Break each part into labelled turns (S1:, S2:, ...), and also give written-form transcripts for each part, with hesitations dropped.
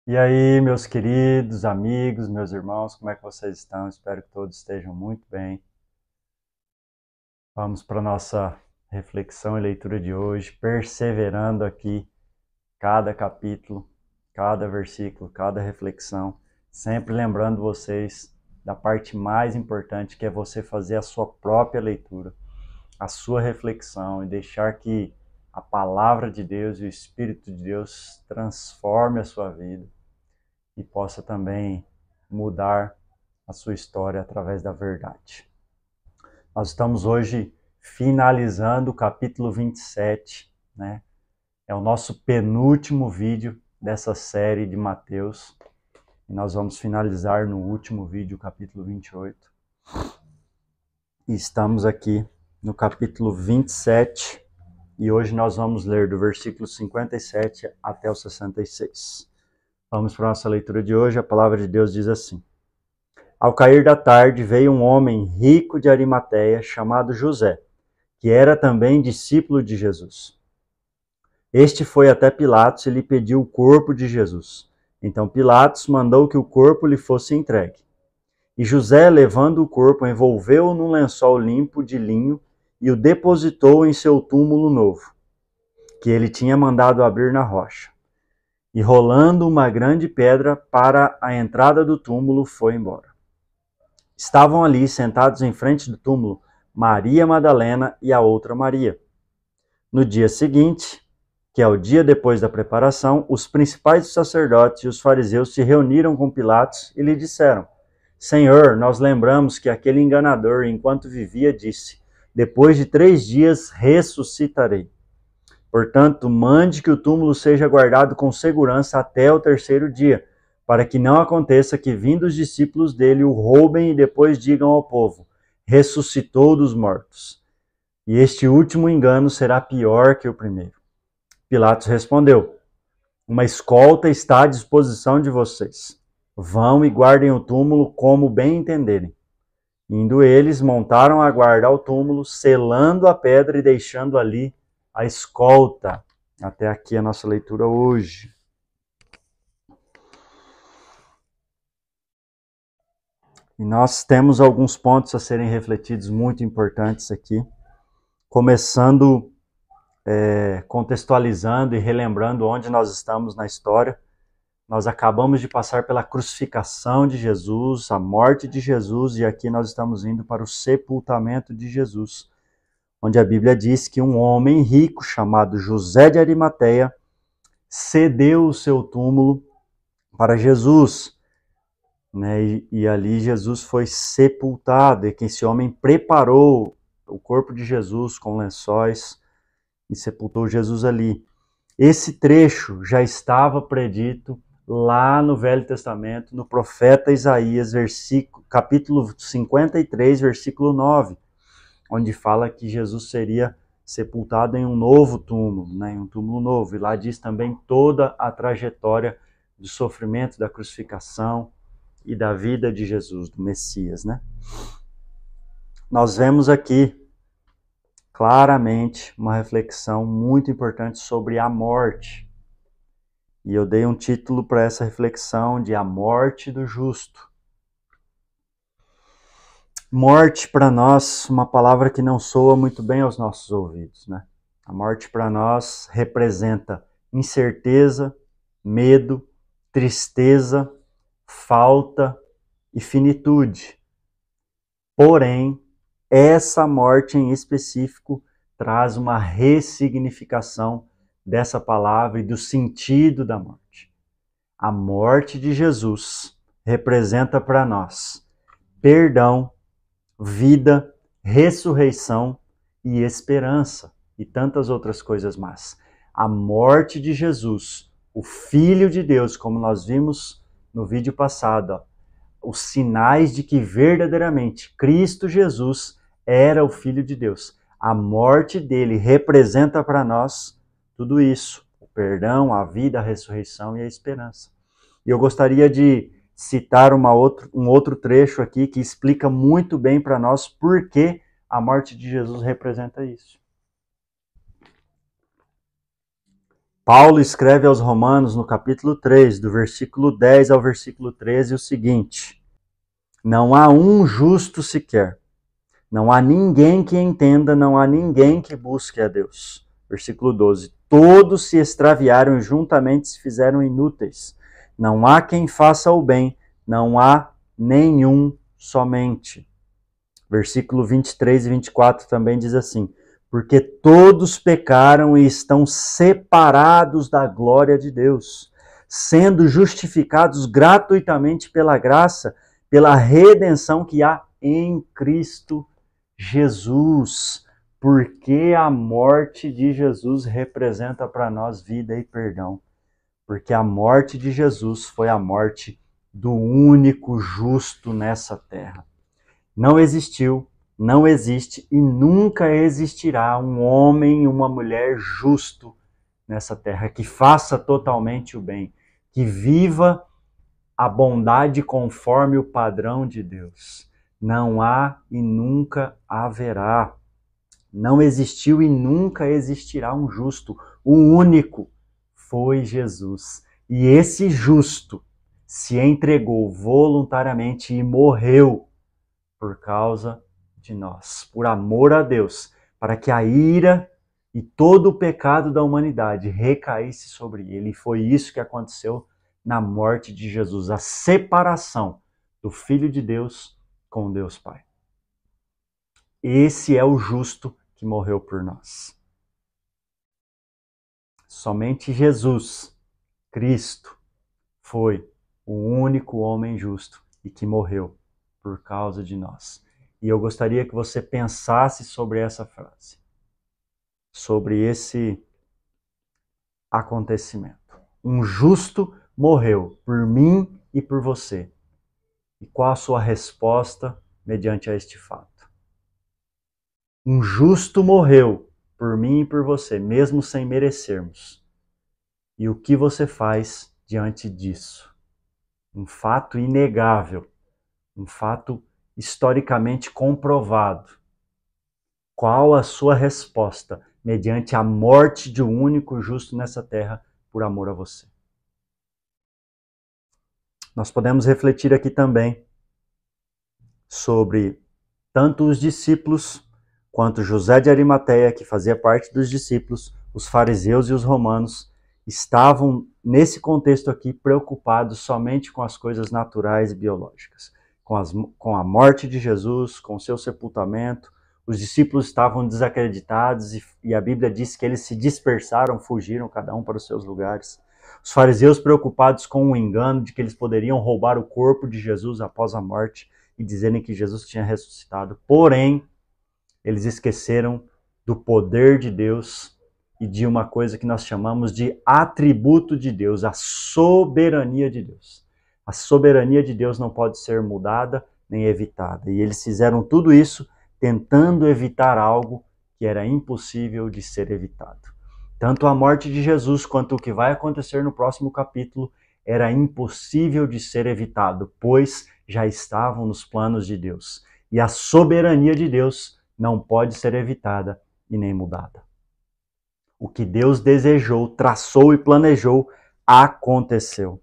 S1: E aí, meus queridos amigos, meus irmãos, como é que vocês estão? Espero que todos estejam muito bem. Vamos para a nossa reflexão e leitura de hoje, perseverando aqui cada capítulo, cada versículo, cada reflexão, sempre lembrando vocês da parte mais importante, que é você fazer a sua própria leitura, a sua reflexão e deixar que a palavra de Deus e o Espírito de Deus transforme a sua vida e possa também mudar a sua história através da verdade. Nós estamos hoje finalizando o capítulo 27, né? É o nosso penúltimo vídeo dessa série de Mateus. E nós vamos finalizar no último vídeo, o capítulo 28. E estamos aqui no capítulo 27. E hoje nós vamos ler do versículo 57 até o 66. Vamos para a nossa leitura de hoje. A palavra de Deus diz assim: Ao cair da tarde veio um homem rico de Arimateia, chamado José, que era também discípulo de Jesus. Este foi até Pilatos e lhe pediu o corpo de Jesus. Então Pilatos mandou que o corpo lhe fosse entregue. E José, levando o corpo, envolveu-o num lençol limpo de linho e o depositou em seu túmulo novo, que ele tinha mandado abrir na rocha. E rolando uma grande pedra para a entrada do túmulo, foi embora. Estavam ali, sentados em frente do túmulo, Maria Madalena e a outra Maria. No dia seguinte, que é o dia depois da preparação, os principais sacerdotes e os fariseus se reuniram com Pilatos e lhe disseram: Senhor, nós lembramos que aquele enganador, enquanto vivia, disse: depois de 3 dias ressuscitarei. Portanto, mande que o túmulo seja guardado com segurança até o 3º dia, para que não aconteça que, vindo os discípulos dele, o roubem e depois digam ao povo: ressuscitou dos mortos. E este último engano será pior que o primeiro. Pilatos respondeu: uma escolta está à disposição de vocês. Vão e guardem o túmulo como bem entenderem. Indo eles, montaram a guarda ao túmulo, selando a pedra e deixando ali a escolta. Até aqui a nossa leitura hoje. E nós temos alguns pontos a serem refletidos muito importantes aqui. Começando contextualizando e relembrando onde nós estamos na história. Nós acabamos de passar pela crucificação de Jesus, a morte de Jesus, e aqui nós estamos indo para o sepultamento de Jesus, onde a Bíblia diz que um homem rico chamado José de Arimateia cedeu o seu túmulo para Jesus, né? E ali Jesus foi sepultado, e que esse homem preparou o corpo de Jesus com lençóis e sepultou Jesus ali. Esse trecho já estava predito lá no Velho Testamento, no profeta Isaías, capítulo 53, versículo 9, onde fala que Jesus seria sepultado em um novo túmulo, né, em um túmulo novo. E lá diz também toda a trajetória do sofrimento, da crucificação e da vida de Jesus, do Messias, né? Nós vemos aqui claramente uma reflexão muito importante sobre a morte. E eu dei um título para essa reflexão de A Morte do Justo. Morte para nós, uma palavra que não soa muito bem aos nossos ouvidos, né? A morte para nós representa incerteza, medo, tristeza, falta e finitude. Porém, essa morte em específico traz uma ressignificação dessa palavra e do sentido da morte. A morte de Jesus representa para nós perdão, vida, ressurreição e esperança e tantas outras coisas mais. A morte de Jesus, o Filho de Deus, como nós vimos no vídeo passado, os sinais de que verdadeiramente Cristo Jesus era o Filho de Deus. A morte dele representa para nós tudo isso: o perdão, a vida, a ressurreição e a esperança. E eu gostaria de citar um outro trecho aqui que explica muito bem para nós por que a morte de Jesus representa isso. Paulo escreve aos Romanos, no capítulo 3, do versículo 10 ao versículo 13, o seguinte: não há um justo sequer, não há ninguém que entenda, não há ninguém que busque a Deus. Versículo 12: todos se extraviaram e juntamente se fizeram inúteis. Não há quem faça o bem, não há nenhum somente. Versículo 23 e 24 também diz assim: porque todos pecaram e estão separados da glória de Deus, sendo justificados gratuitamente pela graça, pela redenção que há em Cristo Jesus. Porque a morte de Jesus representa para nós vida e perdão. Porque a morte de Jesus foi a morte do único justo nessa terra. Não existiu, não existe e nunca existirá um homem e uma mulher justo nessa terra, que faça totalmente o bem, que viva a bondade conforme o padrão de Deus. Não há e nunca haverá. Não existiu e nunca existirá um justo. O único foi Jesus. E esse justo se entregou voluntariamente e morreu por causa de nós, por amor a Deus, para que a ira e todo o pecado da humanidade recaísse sobre ele. E foi isso que aconteceu na morte de Jesus, a separação do Filho de Deus com Deus Pai. Esse é o justo que morreu por nós. Somente Jesus, Cristo, foi o único homem justo e que morreu por causa de nós. E eu gostaria que você pensasse sobre essa frase, sobre esse acontecimento. Um justo morreu por mim e por você. E qual a sua resposta mediante a este fato? Um justo morreu por mim e por você, mesmo sem merecermos. E o que você faz diante disso? Um fato inegável, um fato historicamente comprovado. Qual a sua resposta mediante a morte de um único justo nessa terra por amor a você? Nós podemos refletir aqui também sobre tanto os discípulos quanto José de Arimateia, que fazia parte dos discípulos, os fariseus e os romanos, estavam nesse contexto aqui preocupados somente com as coisas naturais e biológicas, com a morte de Jesus, com o seu sepultamento. Os discípulos estavam desacreditados e a Bíblia diz que eles se dispersaram, fugiram cada um para os seus lugares. Os fariseus preocupados com o engano de que eles poderiam roubar o corpo de Jesus após a morte e dizerem que Jesus tinha ressuscitado. Porém, eles esqueceram do poder de Deus e de uma coisa que nós chamamos de atributo de Deus, a soberania de Deus. A soberania de Deus não pode ser mudada nem evitada. E eles fizeram tudo isso tentando evitar algo que era impossível de ser evitado. Tanto a morte de Jesus quanto o que vai acontecer no próximo capítulo era impossível de ser evitado, pois já estavam nos planos de Deus. E a soberania de Deus não pode ser evitada e nem mudada. O que Deus desejou, traçou e planejou, aconteceu.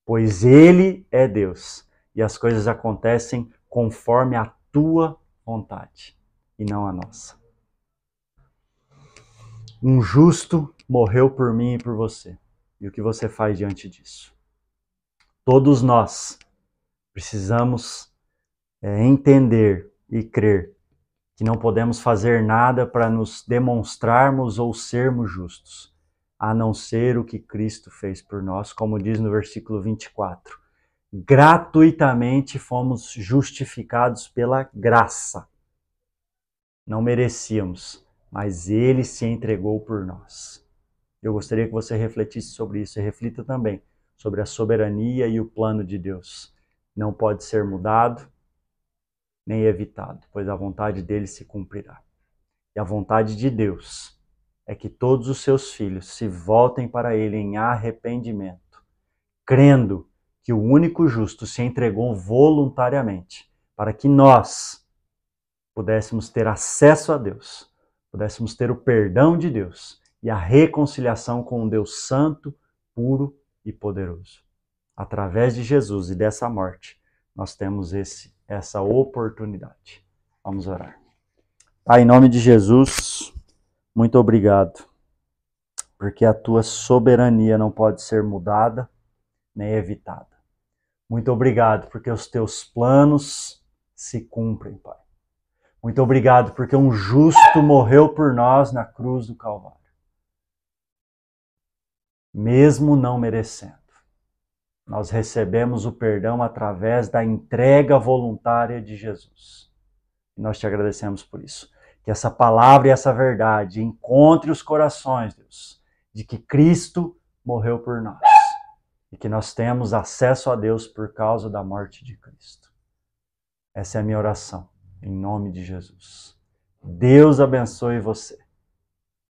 S1: Pois Ele é Deus e as coisas acontecem conforme a tua vontade e não a nossa. Um justo morreu por mim e por você. E o que você faz diante disso? Todos nós precisamos entender e crer que não podemos fazer nada para nos demonstrarmos ou sermos justos, a não ser o que Cristo fez por nós, como diz no versículo 24. Gratuitamente fomos justificados pela graça. Não merecíamos, mas Ele se entregou por nós. Eu gostaria que você refletisse sobre isso e reflita também sobre a soberania e o plano de Deus. Não pode ser mudado nem evitado, pois a vontade dele se cumprirá. E a vontade de Deus é que todos os seus filhos se voltem para ele em arrependimento, crendo que o único justo se entregou voluntariamente para que nós pudéssemos ter acesso a Deus, pudéssemos ter o perdão de Deus e a reconciliação com um Deus santo, puro e poderoso. Através de Jesus e dessa morte, nós temos essa oportunidade. Vamos orar. Pai, em nome de Jesus, muito obrigado, porque a tua soberania não pode ser mudada nem evitada. Muito obrigado, porque os teus planos se cumprem, Pai. Muito obrigado, porque um justo morreu por nós na cruz do Calvário. Mesmo não merecendo, nós recebemos o perdão através da entrega voluntária de Jesus. E nós te agradecemos por isso. Que essa palavra e essa verdade encontre os corações, Deus, de que Cristo morreu por nós. E que nós temos acesso a Deus por causa da morte de Cristo. Essa é a minha oração, em nome de Jesus. Deus abençoe você.